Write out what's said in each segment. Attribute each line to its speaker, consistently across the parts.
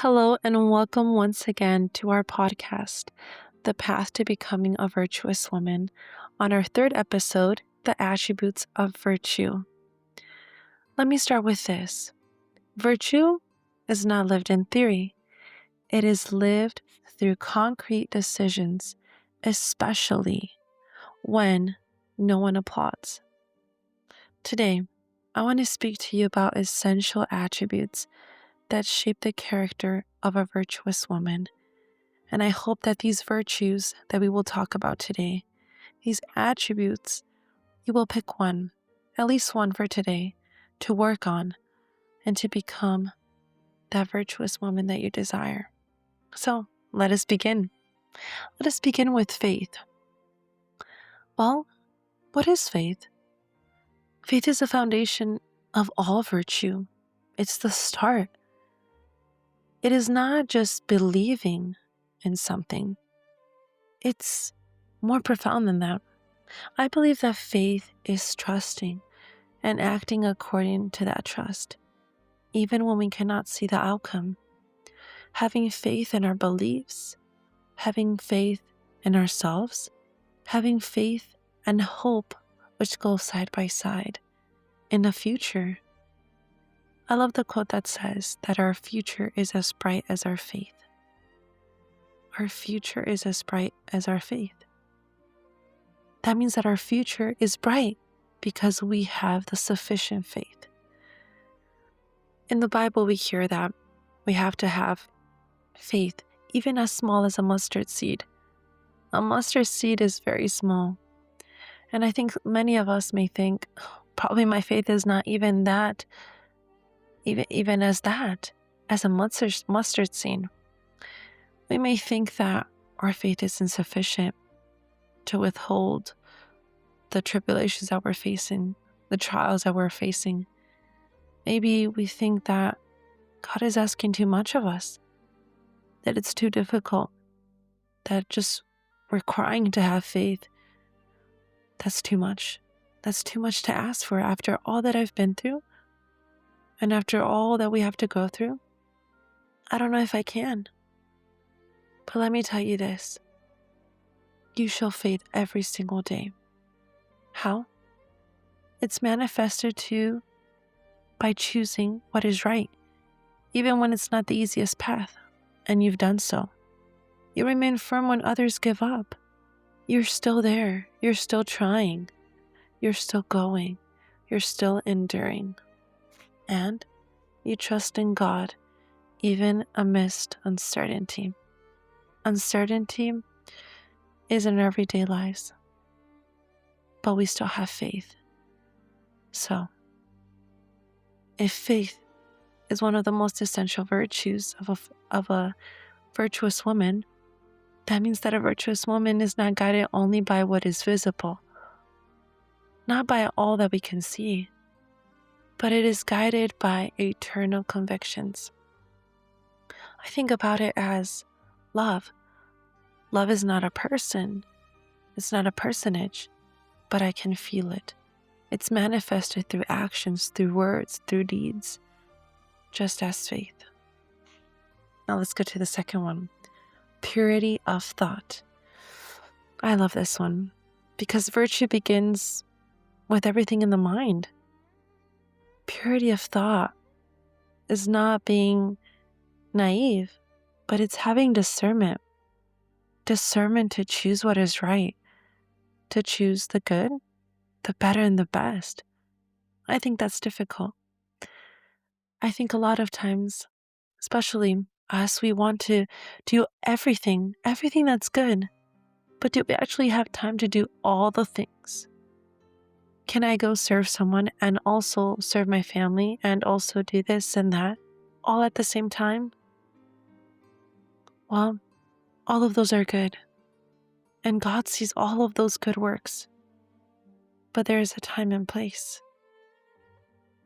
Speaker 1: Hello, and welcome once again to our podcast, The Path to Becoming a Virtuous Woman, on our third episode, The Attributes of Virtue. Let me start with this. Virtue is not lived in theory, it is lived through concrete decisions, especially when no one applauds. Today, I want to speak to you about essential attributes that shape the character of a virtuous woman. And I hope that these virtues that we will talk about today, these attributes, you will pick one, at least one for today, to work on and to become that virtuous woman that you desire. So let us begin. Let us begin with faith. Well, what is faith? Faith is the foundation of all virtue. It's the start. It is not just believing in something. It's more profound than that. I believe that faith is trusting and acting according to that trust, even when we cannot see the outcome. Having faith in our beliefs, having faith in ourselves, having faith and hope which go side by side in the future. I love the quote that says that our future is as bright as our faith. Our future is as bright as our faith. That means that our future is bright because we have the sufficient faith. In the Bible, we hear that we have to have faith, even as small as a mustard seed. A mustard seed is very small. And I think many of us may think, probably my faith is not even that, even as that, as a mustard seed. We may think that our faith is insufficient to withhold the tribulations that we're facing, the trials that we're facing. Maybe we think that God is asking too much of us, that it's too difficult, that just we're crying to have faith. That's too much. That's too much to ask for after all that I've been through and after all that we have to go through. I don't know if I can. But let me tell you this. You show faith every single day. How? It's manifested to by choosing what is right, even when it's not the easiest path, and you've done so. You remain firm when others give up. You're still there. You're still trying. You're still going. You're still enduring. And you trust in God, even amidst uncertainty. Uncertainty is in our everyday lives, but we still have faith. So, if faith is one of the most essential virtues of a virtuous woman, that means that a virtuous woman is not guided only by what is visible, not by all that we can see, but it is guided by eternal convictions. I think about it as love. Love is not a person. It's not a personage, but I can feel it. It's manifested through actions, through words, through deeds, just as faith. Now let's go to the second one. Purity of thought. I love this one because virtue begins with everything in the mind. Purity of thought is not being naive, but it's having discernment. Discernment to choose what is right, to choose the good, the better, and the best. I think that's difficult. I think a lot of times, especially us, we want to do everything that's good. But do we actually have time to do all the things? Can I go serve someone and also serve my family and also do this and that all at the same time? Well, all of those are good. And God sees all of those good works. But there is a time and place.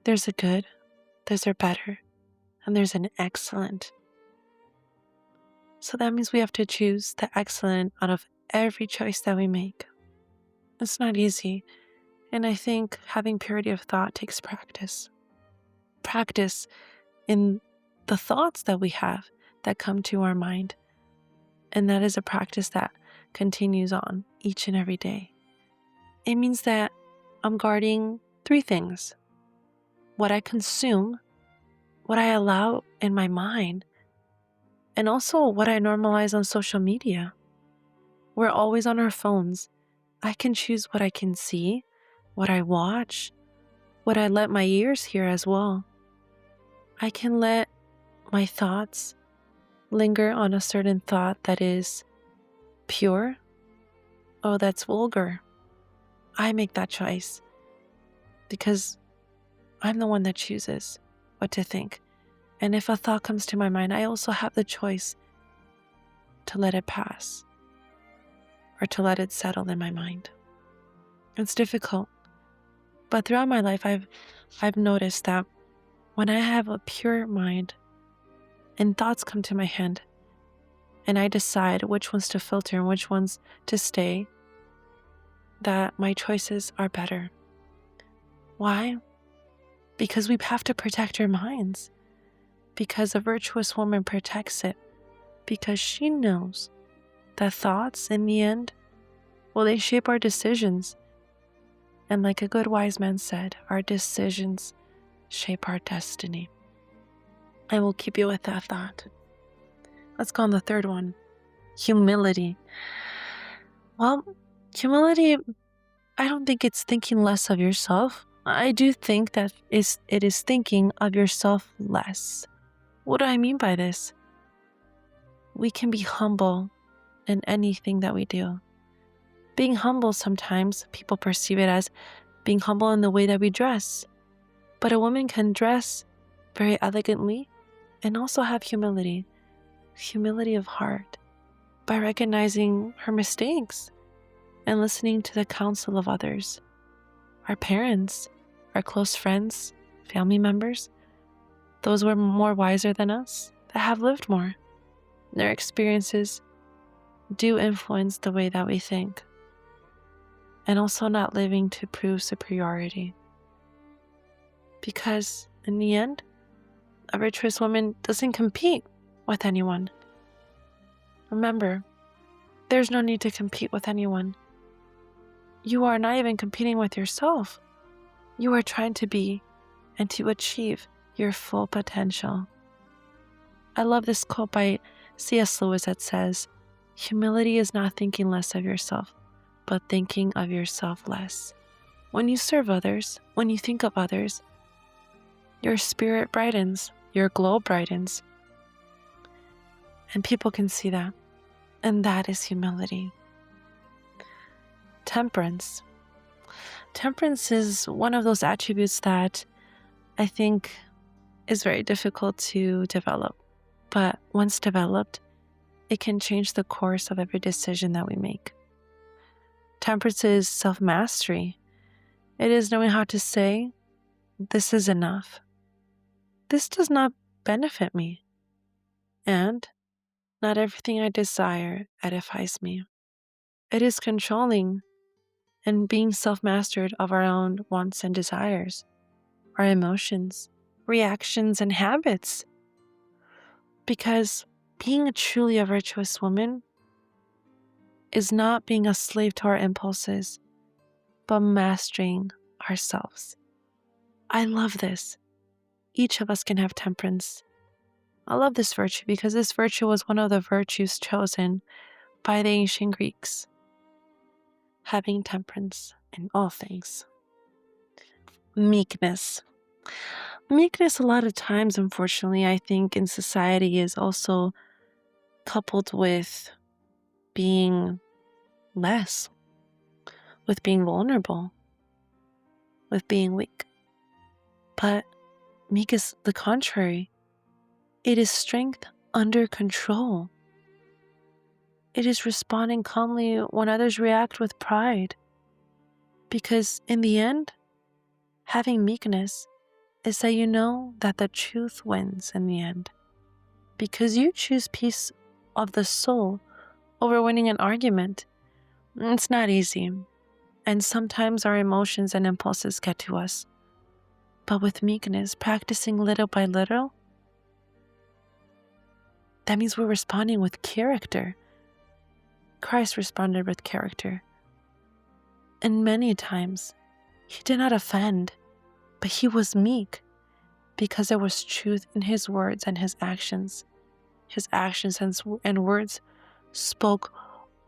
Speaker 1: There's a good, there's a better, and there's an excellent. So that means we have to choose the excellent out of every choice that we make. It's not easy. And I think having purity of thought takes practice. Practice in the thoughts that we have, that come to our mind. And that is a practice that continues on each and every day. It means that I'm guarding 3 things: what I consume, what I allow in my mind, and also what I normalize on social media. We're always on our phones. I can choose what I can see, what I watch, what I let my ears hear as well. I can let my thoughts linger on a certain thought that is pure or that's vulgar. I make that choice because I'm the one that chooses what to think. And if a thought comes to my mind, I also have the choice to let it pass or to let it settle in my mind. It's difficult, but throughout my life, I've noticed that when I have a pure mind and thoughts come to my head, and I decide which ones to filter and which ones to stay, that my choices are better. Why? Because we have to protect our minds. Because a virtuous woman protects it. Because she knows that thoughts, in the end, well, they shape our decisions. And like a good wise man said, our decisions shape our destiny. I will keep you with that thought. Let's go on the third one. Humility. Well, humility, I don't think it's thinking less of yourself. I do think that it is thinking of yourself less. What do I mean by this? We can be humble in anything that we do. Being humble, sometimes people perceive it as being humble in the way that we dress. But a woman can dress very elegantly and also have humility of heart, by recognizing her mistakes and listening to the counsel of others. Our parents, our close friends, family members, those who are more wiser than us, that have lived more. Their experiences do influence the way that we think. And also not living to prove superiority. Because in the end, a virtuous woman doesn't compete with anyone. Remember, there's no need to compete with anyone. You are not even competing with yourself. You are trying to be and to achieve your full potential. I love this quote by C.S. Lewis that says, "Humility is not thinking less of yourself, but thinking of yourself less." When you serve others, when you think of others, your spirit brightens, your glow brightens. And people can see that. And that is humility. Temperance. Temperance is one of those attributes that I think is very difficult to develop. But once developed, it can change the course of every decision that we make. Temperance is self-mastery. It is knowing how to say, this is enough. This does not benefit me. And not everything I desire edifies me. It is controlling and being self-mastered of our own wants and desires, our emotions, reactions, and habits. Because being truly a virtuous woman is not being a slave to our impulses, but mastering ourselves. I love this. Each of us can have temperance. I love this virtue because this virtue was one of the virtues chosen by the ancient Greeks. Having temperance in all things. Meekness. Meekness, a lot of times, unfortunately, I think in society is also coupled with being less, with being vulnerable, with being weak. But meek is the contrary. It is strength under control. It is responding calmly when others react with pride. Because in the end, having meekness is that you know that the truth wins in the end. Because you choose peace of the soul over winning an argument. It's not easy. And sometimes our emotions and impulses get to us. But with meekness, practicing little by little, That means we're responding with character. Christ responded with character. And many times, he did not offend, but he was meek because there was truth in his words and his actions. His actions and words spoke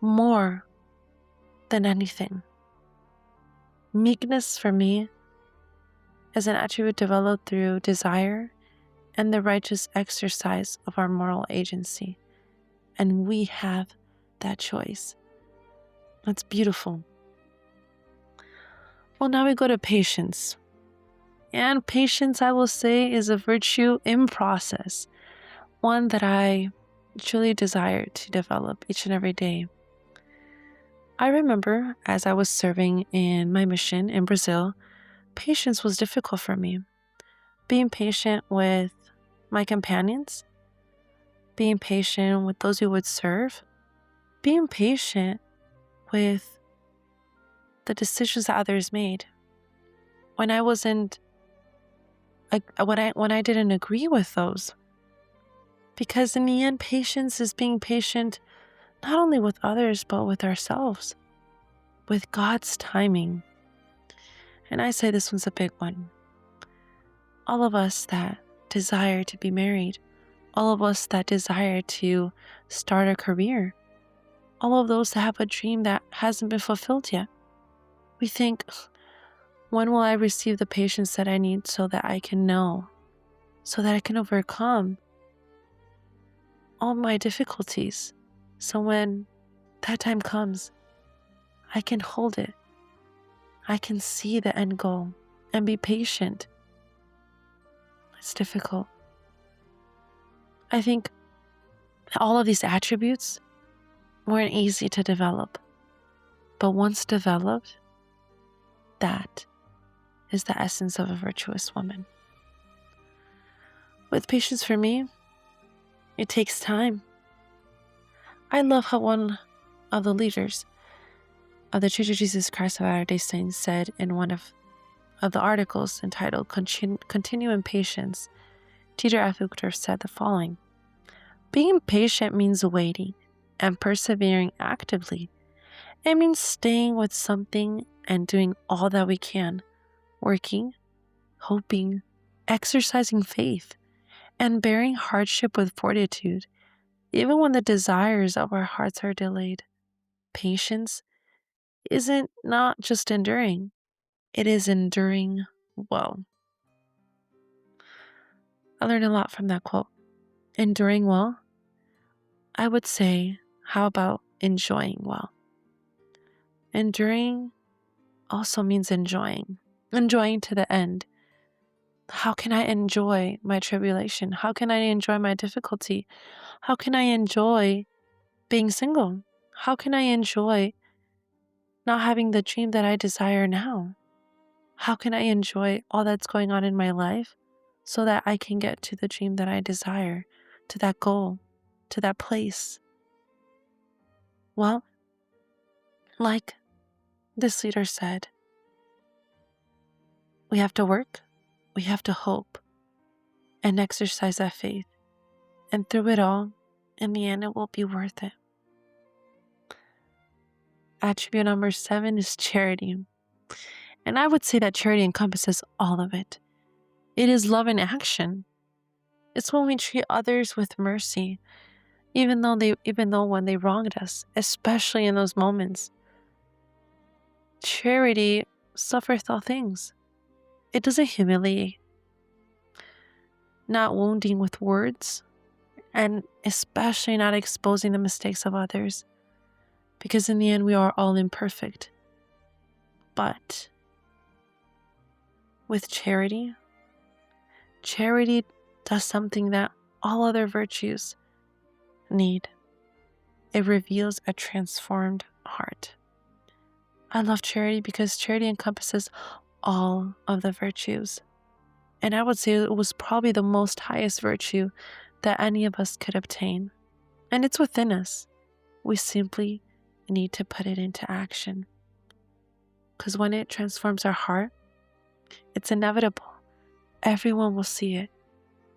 Speaker 1: more than anything. Meekness for me is an attribute developed through desire and the righteous exercise of our moral agency. And we have that choice. That's beautiful. Well, now we go to patience. And patience, I will say, is a virtue in process, one that I truly desire to develop each and every day. I remember as I was serving in my mission in Brazil, patience was difficult for me. Being patient with my companions, being patient with those who would serve, being patient with the decisions that others made. When I didn't agree with those. Because in the end, patience is being patient not only with others, but with ourselves, with God's timing. And I say this one's a big one. All of us that desire to be married, all of us that desire to start a career, all of those that have a dream that hasn't been fulfilled yet, we think, when will I receive the patience that I need so that I can know, so that I can overcome all my difficulties? So when that time comes, I can hold it. I can see the end goal and be patient. It's difficult. I think all of these attributes weren't easy to develop. But once developed, that is the essence of a virtuous woman. With patience for me, it takes time. I love how one of the leaders of the Church of Jesus Christ of Latter-day Saints said in one of the articles entitled Continue in Patience, Dieter F. Uchtdorf said the following: being patient means waiting and persevering actively. It means staying with something and doing all that we can, working, hoping, exercising faith, and bearing hardship with fortitude, even when the desires of our hearts are delayed. Patience isn't not just enduring, it is enduring well. I learned a lot from that quote. Enduring well, I would say, how about enjoying well? Enduring also means enjoying to the end. How can I enjoy my tribulation? How can I enjoy my difficulty? How can I enjoy being single? How can I enjoy not having the dream that I desire now? How can I enjoy all that's going on in my life so that I can get to the dream that I desire, to that goal, to that place? Well, like this leader said, we have to work, we have to hope, and exercise that faith. And through it all, in the end, it will be worth it. Attribute number 7 is charity. And I would say that charity encompasses all of it. It is love in action. It's when we treat others with mercy, even though when they wronged us, especially in those moments. Charity suffereth all things. It doesn't humiliate, not wounding with words, and especially not exposing the mistakes of others, because in the end we are all imperfect. But with charity does something that all other virtues need. It reveals a transformed heart. I love charity because charity encompasses all of the virtues. And I would say it was probably the most highest virtue that any of us could obtain. And it's within us. We simply need to put it into action. Because when it transforms our heart, it's inevitable. Everyone will see it.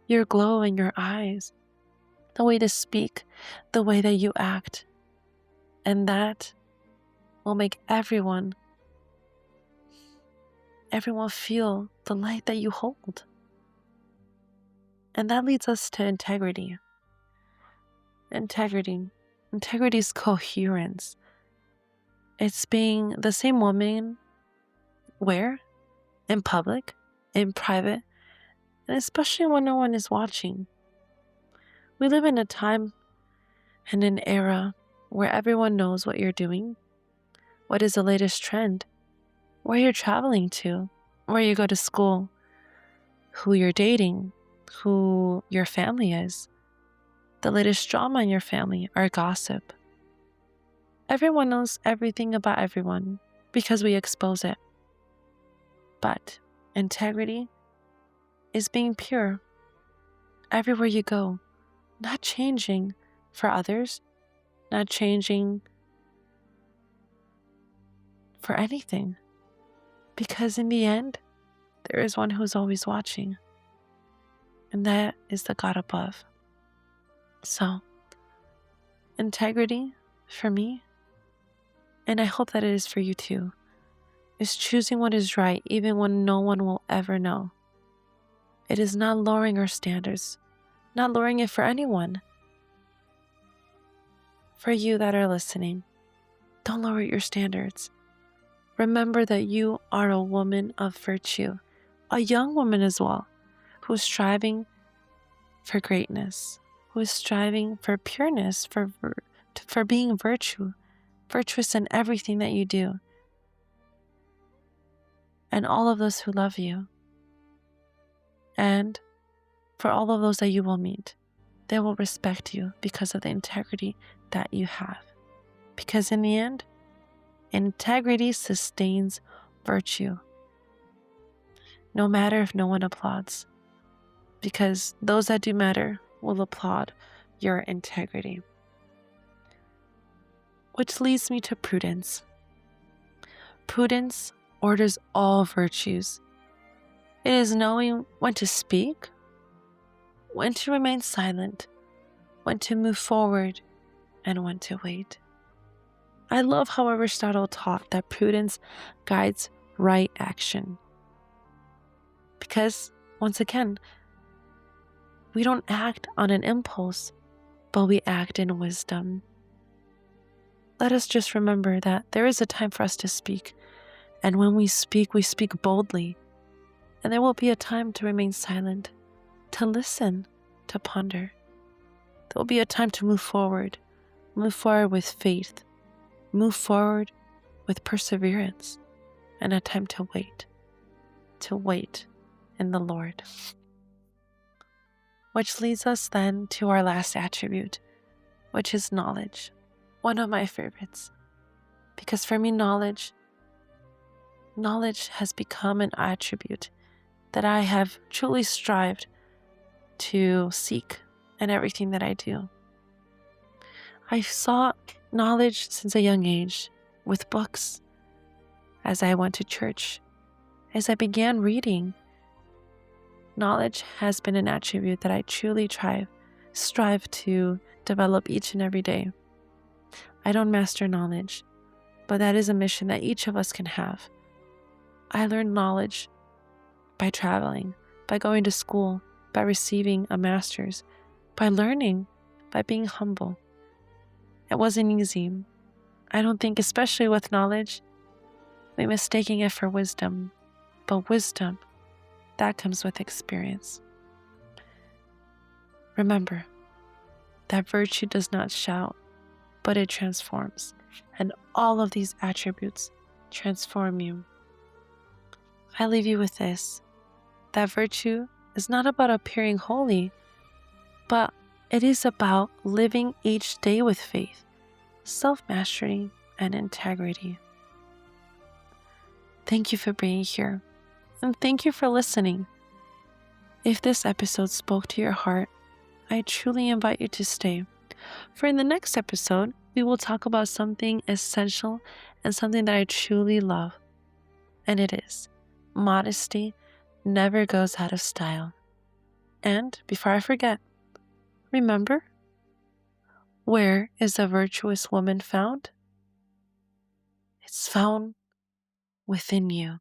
Speaker 1: Your glow in your eyes. the way to speak, the way that you act. And that will make everyone feel the light that you hold. And that leads us to integrity. Integrity is coherence. It's being the same woman where? In public, in private, and especially when no one is watching. We live in a time and an era where everyone knows what you're doing, what is the latest trend, where you're traveling to, where you go to school, who you're dating, who your family is, the latest drama in your family, or gossip. Everyone knows everything about everyone because we expose it. But integrity is being pure everywhere you go, not changing for others, not changing for anything. Because in the end, there is one who's always watching, and that is the God above. So, integrity for me, and I hope that it is for you too, is choosing what is right even when no one will ever know. It is not lowering our standards, not lowering it for anyone. For you that are listening, don't lower your standards. Remember that you are a woman of virtue, a young woman as well, who is striving for greatness, who is striving for pureness, for being virtuous in everything that you do. And all of those who love you, and for all of those that you will meet, they will respect you because of the integrity that you have. Because in the end, integrity sustains virtue, no matter if no one applauds, because those that do matter will applaud your integrity. Which leads me to prudence. Prudence orders all virtues. It is knowing when to speak, when to remain silent, when to move forward, and when to wait. I love how Aristotle taught that prudence guides right action. Because, once again, we don't act on an impulse, but we act in wisdom. Let us just remember that there is a time for us to speak, and when we speak boldly, and there will be a time to remain silent, to listen, to ponder. There will be a time to move forward with faith, move forward with perseverance, and a time to wait in the Lord. Which leads us then to our last attribute, which is knowledge. One of my favorites. Because for me, knowledge has become an attribute that I have truly strived to seek in everything that I do. I sought knowledge since a young age with books, as I went to church, as I began reading. Knowledge has been an attribute that I truly strive to develop each and every day. I don't master knowledge, but that is a mission that each of us can have. I learned knowledge by traveling, by going to school, by receiving a master's, by learning, by being humble. It wasn't easy. I don't think, especially with knowledge, we're mistaking it for wisdom. But wisdom, that comes with experience. Remember that virtue does not shout, but it transforms. And all of these attributes transform you. I leave you with this, that virtue is not about appearing holy, but it is about living each day with faith, self-mastery, and integrity. Thank you for being here, and thank you for listening. If this episode spoke to your heart, I truly invite you to stay. For in the next episode, we will talk about something essential and something that I truly love. And it is, modesty never goes out of style. And before I forget, remember, Where is a virtuous woman found? It's found within you.